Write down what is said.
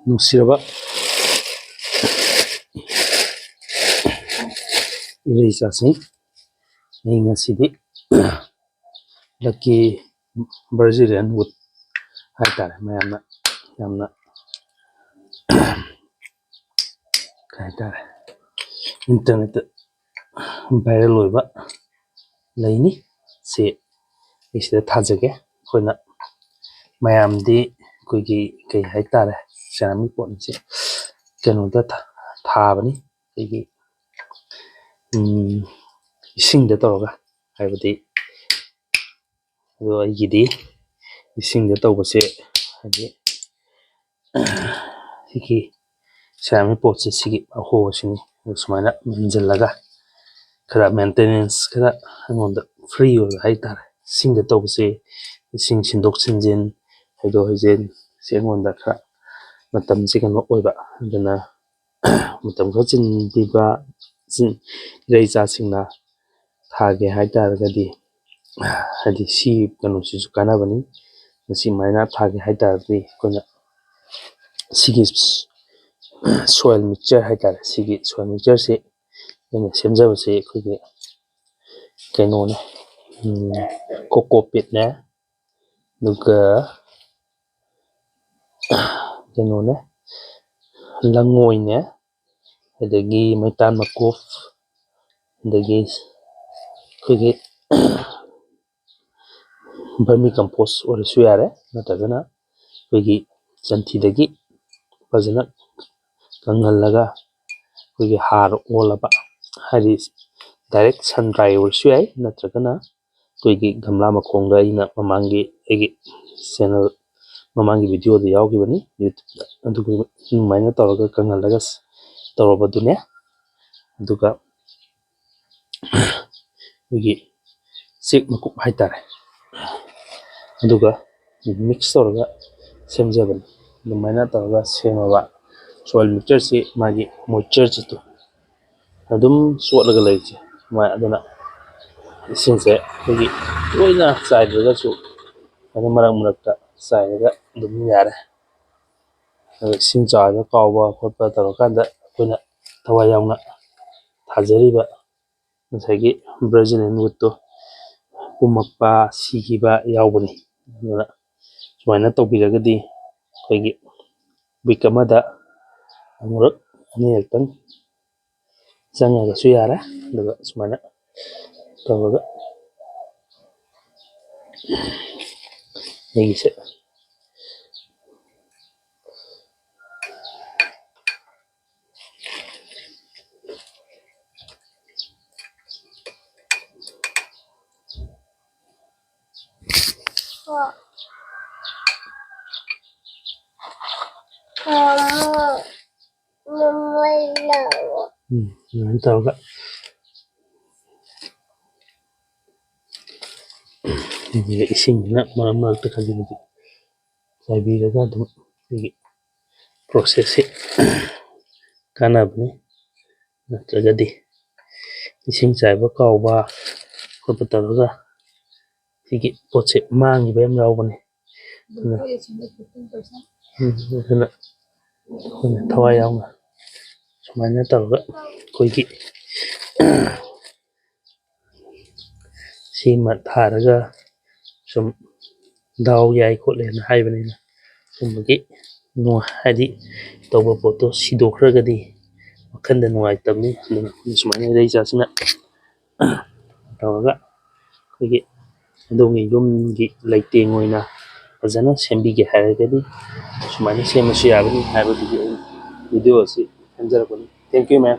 ꯅꯨꯡꯁꯤꯔꯕ ꯏꯔꯩꯆꯥꯁꯤꯡ, ꯑꯩ ꯉꯁꯤꯗꯤ ꯂꯛꯀꯤ ꯕ꯭ꯔꯥꯖꯤꯂꯤꯌꯟ ꯋꯨꯠ ꯍꯥꯏꯇꯥꯔꯦ, ꯃꯌꯥꯝꯅ ꯌꯥꯝꯅ ꯀꯩ ꯍꯥꯏꯇꯥꯔꯦ ꯏꯟꯇꯔꯅꯦꯠꯇ ꯚꯥꯏꯔꯦꯜ ꯑꯣꯏꯕ ꯂꯩꯅꯤ ꯁꯤ ꯑꯩ ꯁꯤꯗ ꯊꯥꯖꯒꯦ꯫ ꯑꯩꯈꯣꯏꯅ ꯃꯌꯥꯝꯗꯤ ꯑꯩꯈꯣꯏꯒꯤ ꯀꯩ ꯍꯥꯏꯇꯥꯔꯦ ꯁꯦꯔꯥꯃꯤꯛ ꯄꯣꯠꯁꯦ ꯀꯩꯅꯣꯗ ꯊꯥꯕꯅꯤ, ꯑꯩꯈꯣꯏꯒꯤ ꯏꯁꯤꯡꯗ ꯇꯧꯔꯒ, ꯍꯥꯏꯕꯗꯤ ꯑꯗꯣ ꯑꯩꯒꯤꯗꯤ ꯏꯁꯤꯡꯗ ꯇꯧꯕꯁꯦ ꯍꯥꯏꯗꯤ ꯁꯤꯒꯤ ꯁꯦꯔꯥꯃꯤꯛ ꯄꯣꯠꯁꯦ ꯁꯤꯒꯤ ꯑꯍꯣꯕꯁꯤꯅꯤ ꯁꯨꯃꯥꯏꯅ ꯃꯦꯟꯁꯤꯜꯂꯒ ꯈꯔ ꯃꯦꯟꯇꯦꯅꯦꯟꯁ ꯈꯔ ꯑꯩꯉꯣꯟꯗ ꯐ꯭ꯔꯤ ꯑꯣꯏꯕ ꯍꯥꯏꯇꯥꯔꯦ꯫ ꯏꯁꯤꯡꯗ ꯇꯧꯕꯁꯦ ꯏꯁꯤꯡ ꯁꯤꯟꯗꯣꯛ ꯁꯤꯟꯖꯤꯟ ꯍꯩꯗꯣꯛ ꯍꯩꯖꯤꯟ ꯁꯤ ꯑꯩꯉꯣꯟꯗ ꯈꯔ ꯃꯇꯝꯁꯦ ꯀꯩꯅꯣ ꯑꯣꯏꯕ, ꯑꯗꯨꯅ ꯃꯇꯝ ꯈꯔ ꯆꯤꯟꯕꯤꯕ ꯏꯔꯩꯆꯥꯁꯤꯡꯅ ꯊꯥꯒꯦ ꯍꯥꯏꯇꯥꯔꯒꯗꯤ ꯍꯥꯏꯗꯤ ꯁꯤ ꯀꯩꯅꯣꯁꯤꯁꯨ ꯀꯥꯟꯅꯕꯅꯤ꯫ ꯃꯁꯤꯃꯥꯏꯅ ꯊꯥꯒꯦ ꯍꯥꯏꯇꯥꯔꯗꯤ ꯑꯩꯈꯣꯏꯅ ꯁꯤꯒꯤ ꯁꯣꯏꯜ ꯃꯤꯛꯆꯔ ꯍꯥꯏꯇꯥꯔꯦ, ꯁꯤꯒꯤ ꯁꯣꯏꯜ ꯃꯤꯛꯆꯔꯁꯤ ꯑꯩꯅ ꯁꯦꯝꯖꯕꯁꯤ ꯑꯩꯈꯣꯏꯒꯤ ꯀꯩꯅꯣꯅꯦ, ꯀꯣꯀꯣꯄꯤꯠꯅꯦ, ꯑꯗꯨꯒ ꯀꯩꯅꯣꯅꯦ ꯂꯉꯣꯏꯅꯦ, ꯑꯗꯒꯤ ꯃꯩꯇꯥꯟ ꯃꯀꯨꯞ, ꯑꯗꯒꯤ ꯑꯩꯈꯣꯏꯒꯤ ꯚꯔꯃꯤ ꯀꯝꯄꯣꯁ ꯑꯣꯏꯔꯁꯨ ꯌꯥꯔꯦ, ꯅꯠꯇ꯭ꯔꯒꯅ ꯑꯩꯈꯣꯏꯒꯤ ꯁꯟꯊꯤꯗꯒꯤ ꯐꯖꯅ ꯀꯪꯍꯜꯂꯒ ꯑꯩꯈꯣꯏꯒꯤ ꯍꯥꯔ ꯑꯣꯜꯂꯕ, ꯍꯥꯏꯗꯤ ꯗꯥꯏꯔꯦꯛ ꯁꯟ ꯗ꯭ꯔꯥꯏ ꯑꯣꯏꯔꯁꯨ ꯌꯥꯏ, ꯅꯠꯇ꯭ꯔꯒꯅ ꯑꯩꯈꯣꯏꯒꯤ ꯒꯝꯂꯥ ꯃꯈꯣꯡꯗ ꯑꯩꯅ ꯃꯃꯥꯡꯒꯤ ꯑꯩꯒꯤ ꯆꯦꯅꯦꯜ ꯃꯃꯥꯡꯒꯤ ꯚꯤꯗꯤꯑꯣꯗ ꯌꯥꯎꯈꯤꯕꯅꯤ ꯌꯨꯇ꯭ꯌꯨꯕꯇ, ꯑꯗꯨꯃꯥꯏꯅ ꯇꯧꯔꯒ ꯀꯪꯍꯜꯂꯒ ꯇꯧꯔꯕꯗꯨꯅꯦ꯫ ꯑꯗꯨꯒ ꯑꯩꯈꯣꯏꯒꯤ ꯆꯦꯛ ꯃꯀꯨꯞ ꯍꯥꯏꯇꯥꯔꯦ, ꯑꯗꯨꯒ ꯃꯤꯛꯁ ꯇꯧꯔꯒ ꯁꯦꯝꯖꯕꯅꯤ꯫ ꯑꯗꯨꯃꯥꯏꯅ ꯇꯧꯔꯒ ꯁꯦꯝꯃꯕ ꯁꯣꯏꯜ ꯃꯤꯛꯆꯔꯁꯤ ꯃꯥꯒꯤ ꯃꯣꯏꯆꯔꯁꯤꯗꯣ ꯑꯗꯨꯝ ꯆꯣꯠꯂꯒ ꯂꯩꯁꯦ, ꯑꯗꯨꯅ ꯏꯁꯤꯡꯁꯦ ꯑꯩꯈꯣꯏꯒꯤ ꯇꯣꯏꯅ ꯆꯥꯏꯗ꯭ꯔꯒꯁꯨ ꯑꯗꯨ ꯃꯔꯛ ꯃꯔꯛꯇ ꯆꯥꯏꯔꯒ ꯑꯗꯨꯝ ꯌꯥꯔꯦ꯫ ꯑꯗꯨ ꯏꯁꯤꯡ ꯆꯥꯏꯕ ꯀꯥꯎꯕ ꯈꯣꯠꯄ ꯇꯧꯔꯀꯥꯟꯗ ꯑꯩꯈꯣꯏꯅ ꯊꯋꯥꯏ ꯌꯥꯎꯅ ꯊꯥꯖꯔꯤꯕ ꯉꯁꯥꯏꯒꯤ ꯕ꯭ꯔꯥꯖꯤꯂꯤꯌꯟ ꯋꯨꯠꯇꯣ ꯄꯨꯝꯃꯛꯄ ꯁꯤꯈꯤꯕ ꯌꯥꯎꯕꯅꯤ꯫ ꯑꯗꯨꯅ ꯁꯨꯃꯥꯏꯅ ꯇꯧꯕꯤꯔꯒꯗꯤ ꯑꯩꯈꯣꯏꯒꯤ ꯋꯤꯛ ꯑꯃꯗ ꯑꯃꯨꯔꯛ ꯑꯅꯤꯔꯛꯇꯪ ꯆꯪꯉꯒꯁꯨ ꯌꯥꯔꯦ꯫ ꯑꯗꯨꯒ ꯁꯨꯃꯥꯏꯅ ꯇꯧꯔꯒ ꯑꯩꯒꯤꯁꯦ ꯑꯗꯨꯃꯥꯏꯅ ꯇꯧꯔꯒ ꯏꯁꯤꯡꯁꯤꯅ ꯃꯔꯛ ꯃꯔꯛꯇ ꯈꯖꯤꯛ ꯈꯖꯤꯛ ꯆꯥꯏꯕꯤꯔꯒ ꯑꯗꯨꯝ ꯑꯩꯈꯣꯏꯒꯤ ꯄ꯭ꯔꯣꯁꯦꯁꯁꯤ ꯀꯥꯟꯅꯕꯅꯤ꯫ ꯅꯠꯇ꯭ꯔꯒꯗꯤ ꯏꯁꯤꯡ ꯆꯥꯏꯕ ꯀꯥꯎꯕ ꯈꯣꯠꯄ ꯇꯧꯔꯒ ꯁꯤꯒꯤ ꯄꯣꯠꯁꯦ ꯃꯥꯡꯈꯤꯕ ꯌꯥꯝ ꯌꯥꯎꯕꯅꯤ꯫ ꯑꯗꯨꯅ ꯑꯩꯈꯣꯏꯅ ꯊꯋꯥꯏ ꯌꯥꯎꯅ ꯁꯨꯃꯥꯏꯅ ꯇꯧꯔꯒ ꯑꯩꯈꯣꯏꯒꯤ ꯁꯤꯃ ꯊꯥꯔꯒ ꯁꯨꯝ ꯗꯥꯎ ꯌꯥꯏ ꯈꯣꯠꯂꯦꯅ ꯍꯥꯏꯕꯅꯤꯅ ꯁꯨꯝꯕꯒꯤ ꯍꯥꯏꯗꯤ ꯇꯧꯕ ꯄꯣꯠꯇꯣ ꯁꯤꯗꯣꯛꯈ꯭ꯔꯒꯗꯤ ꯋꯥꯈꯟꯗ ꯅꯨꯡꯉꯥꯏꯇꯕꯅꯤ꯫ ꯑꯗꯨꯅ ꯁꯨꯃꯥꯏꯅ ꯏꯔꯩꯆꯥꯁꯤꯅ ꯇꯧꯔꯒ ꯑꯩꯈꯣꯏꯒꯤ ꯑꯗꯣꯝꯒꯤ ꯌꯨꯝꯒꯤ ꯂꯩꯇꯦꯡ ꯑꯣꯏꯅ ꯐꯖꯅ ꯁꯦꯝꯕꯤꯒꯦ ꯍꯥꯏꯔꯒꯗꯤ ꯁꯨꯃꯥꯏꯅ ꯁꯦꯝꯃꯁꯨ ꯌꯥꯒꯅꯤ ꯍꯥꯏꯕꯗꯨꯒꯤ ꯑꯩ ꯚꯤꯗꯤꯑꯣ ꯑꯁꯤ ꯁꯦꯝꯖꯔꯛꯄꯅꯤ꯫ Thank you ma'am.